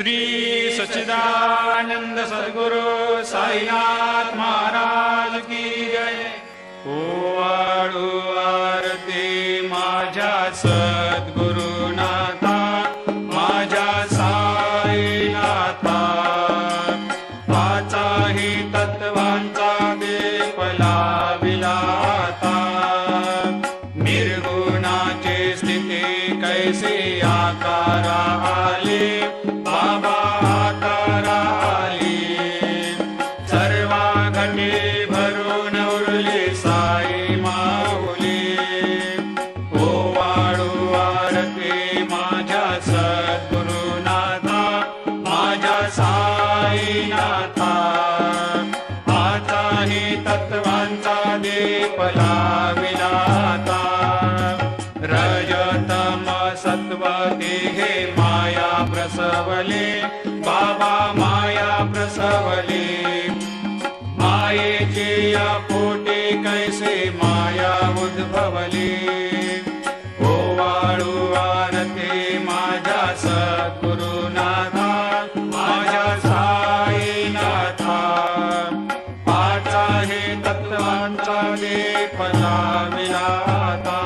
श्री सच्चिदानंद सद्गुरु साईनाथ महाराज की जय। ओवाळू आरती माझ्या सद्गुरुनाथा, माझ्या साईनाथा, पाचाही तत्वांचा दीप लाविला आता। निर्गुणाची स्थिती कैसी आकारा आली, बाबा आकारा आली। सर्वा घटी भरून उरली साई माऊली। ओवाळू आरती माझ्या सद्गुरुनाथा, माझ्या साईनाथा, आताही तत्वांचा दीप लाविला आता। रजतम सत्व तिघे माया प्रसवले, बाबा माया प्रसवले। मायेची या पोटी कैसे माया उद्भवली। ओवाळू आरती माझ्या सद्गुरुनाथा, माझ्या साईनाथा, पाचाही तत्वांचा दीप लाविला आता।